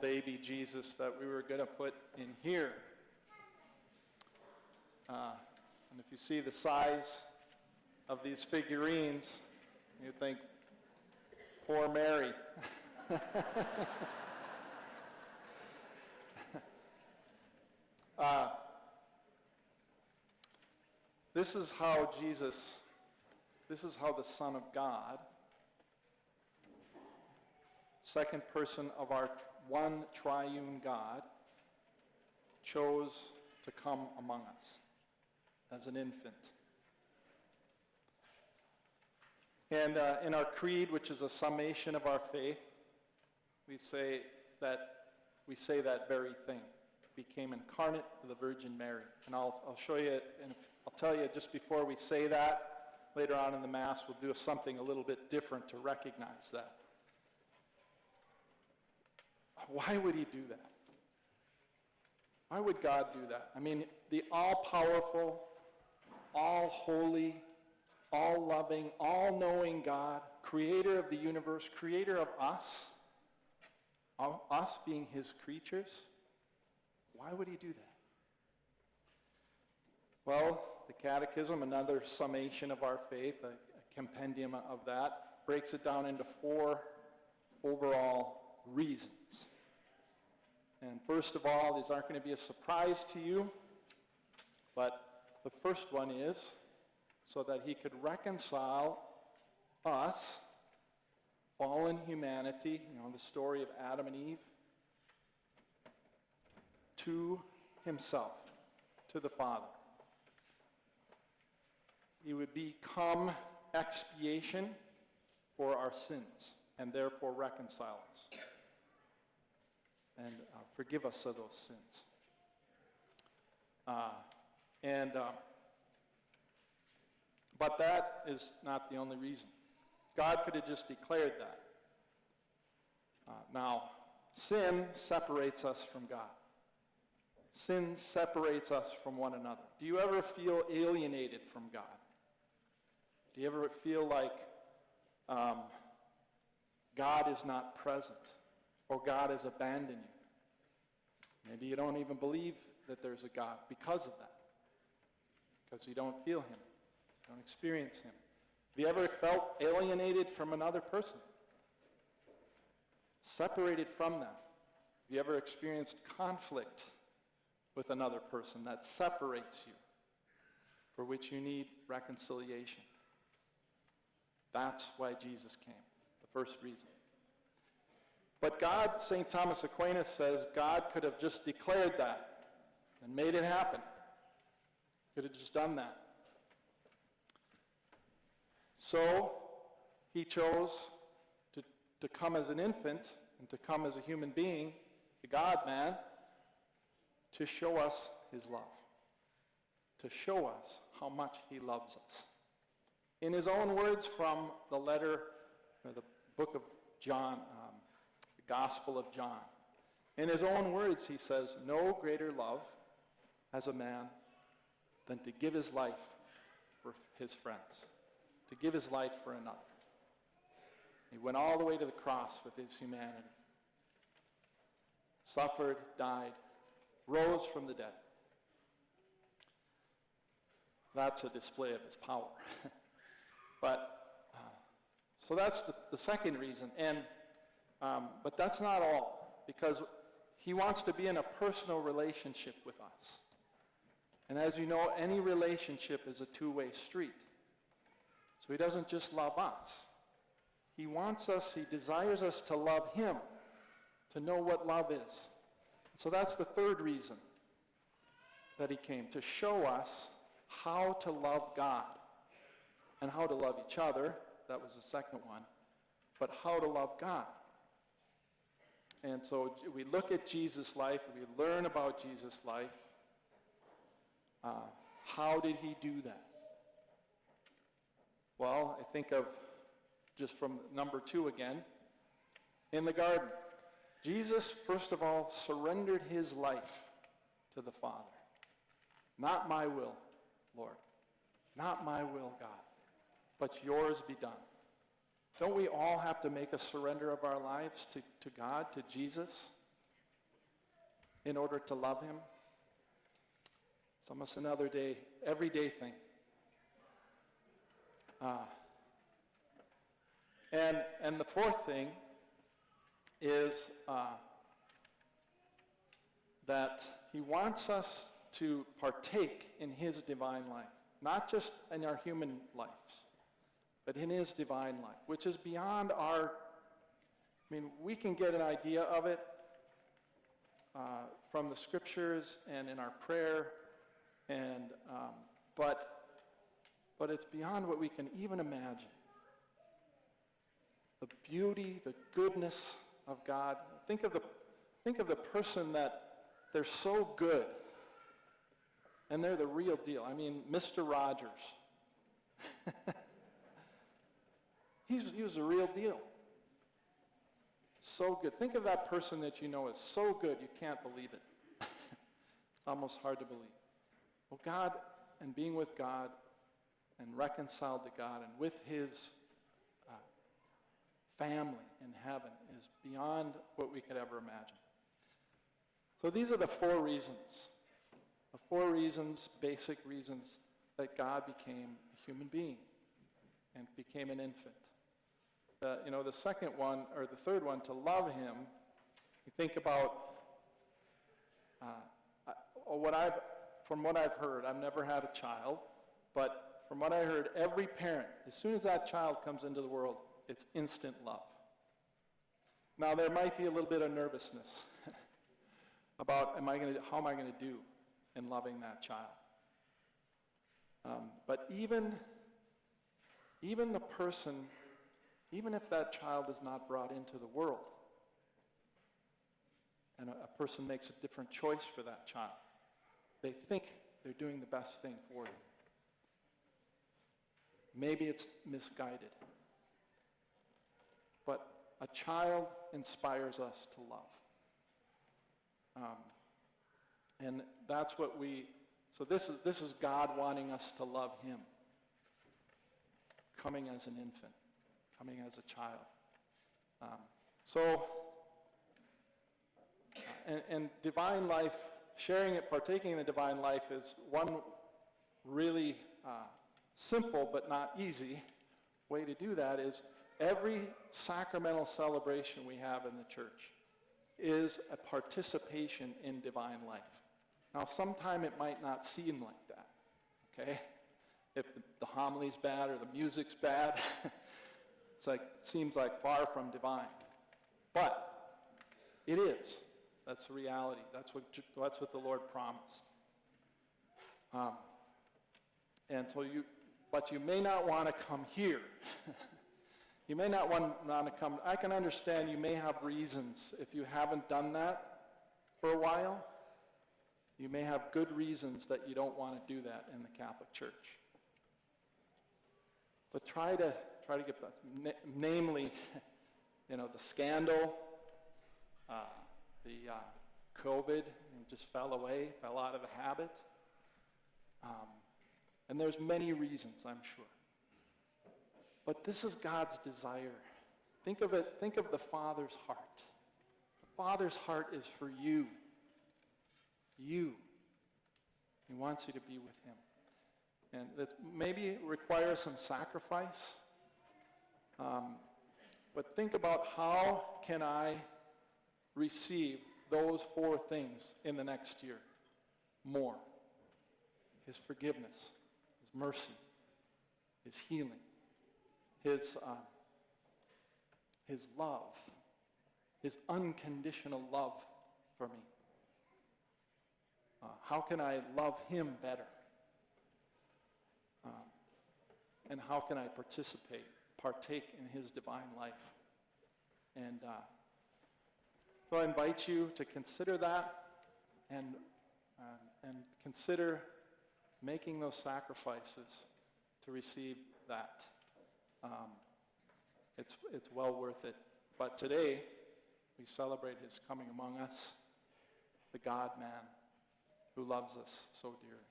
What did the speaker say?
baby Jesus that we were going to put in here. And if you see the size of these figurines, you think, poor Mary. This is how the Son of God, second person of our one triune God, chose to come among us as an infant. And in our creed, which is a summation of our faith, we say that very thing. Became incarnate of the Virgin Mary. And I'll show you, and I'll tell you just before we say that, later on in the Mass, we'll do something a little bit different to recognize that. Why would he do that? Why would God do that? I mean, the all-powerful, all-holy, all-loving, all-knowing God, creator of the universe, creator of us being his creatures, why would he do that? Well, the Catechism, another summation of our faith, a compendium of that, breaks it down into 4 overall reasons. And first of all, these aren't going to be a surprise to you, but the first one is so that he could reconcile us, fallen humanity, the story of Adam and Eve, to himself, to the Father. He would become expiation for our sins and therefore reconcile us and forgive us of those sins. But that is not the only reason. God could have just declared that. Now, sin separates us from God. Sin separates us from one another. Do you ever feel alienated from God? Do you ever feel like God is not present or God has abandoned you? Maybe you don't even believe that there's a God because of that, because you don't feel him, don't experience him. Have you ever felt alienated from another person? Separated from them? Have you ever experienced conflict with another person that separates you, for which you need reconciliation? That's why Jesus came, the first reason. But God, St. Thomas Aquinas says, God could have just declared that and made it happen. Could have just done that. So he chose to come as an infant and to come as a human being, the God-man, to show us his love, to show us how much he loves us. In his own words from the letter, or the book of John, the Gospel of John, in his own words he says, no greater love has a man than to give his life for his friends, to give his life for another. He went all the way to the cross with his humanity, suffered, died, rose from the dead. That's a display of his power. So that's the second reason. But that's not all, because he wants to be in a personal relationship with us. And as you know, any relationship is a two-way street. So he doesn't just love us. He desires us to love him, to know what love is. So that's the third reason that he came, to show us how to love God and how to love each other. That was the second one. But how to love God. And so we look at Jesus' life, we learn about Jesus' life. How did he do that? Well, I think of, just from number 2 again, in the garden. Jesus, first of all, surrendered his life to the Father. Not my will, Lord. Not my will, God. But yours be done. Don't we all have to make a surrender of our lives to God, to Jesus? in order to love him? It's almost another day, everyday thing. And the fourth thing is that he wants us to partake in his divine life, not just in our human lives, but in his divine life, which is beyond our, we can get an idea of it from the scriptures and in our prayer, and but it's beyond what we can even imagine. The beauty, the goodness of God. Think of the person that they're so good, and they're the real deal. Mr. Rogers. He was the real deal. So good. Think of that person that you know is so good you can't believe it. It's almost hard to believe. Well, God, and being with God, and reconciled to God, and with his family in heaven is beyond what we could ever imagine. So these are the four reasons, basic reasons, that God became a human being and became an infant. The second one, or the third one, to love him, you think about from what I've heard, I've never had a child, but from what I heard, every parent, as soon as that child comes into the world, it's instant love. Now, there might be a little bit of nervousness about how am I going to do in loving that child? But even the person, even if that child is not brought into the world, and a person makes a different choice for that child, they think they're doing the best thing for them. Maybe it's misguided. But a child inspires us to love. And that's what so this is God wanting us to love him. Coming as an infant, coming as a child. And divine life, sharing it, partaking in the divine life is one really simple but not easy way to do that is every sacramental celebration we have in the church is a participation in divine life. Now, sometime it might not seem like that, okay? If the homily's bad or the music's bad, seems like far from divine. But it is. That's the reality. That's what the Lord promised. But you may not want to come here. You may not want to come. I can understand you may have reasons if you haven't done that for a while. You may have good reasons that you don't want to do that in the Catholic Church. But try to get that. Namely, the scandal, the COVID, just fell out of the habit. And there's many reasons, I'm sure. But this is God's desire. Think of the Father's heart. The Father's heart is for you. You. He wants you to be with him. And that maybe requires some sacrifice. But think about how can I receive those four things in the next year more. His forgiveness, his mercy, his healing, his love, his unconditional love for me. How can I love him better? And how can I partake in his divine life? And so I invite you to consider that and consider making those sacrifices to receive that. It's well worth it. But today, we celebrate his coming among us, the God-man who loves us so dearly.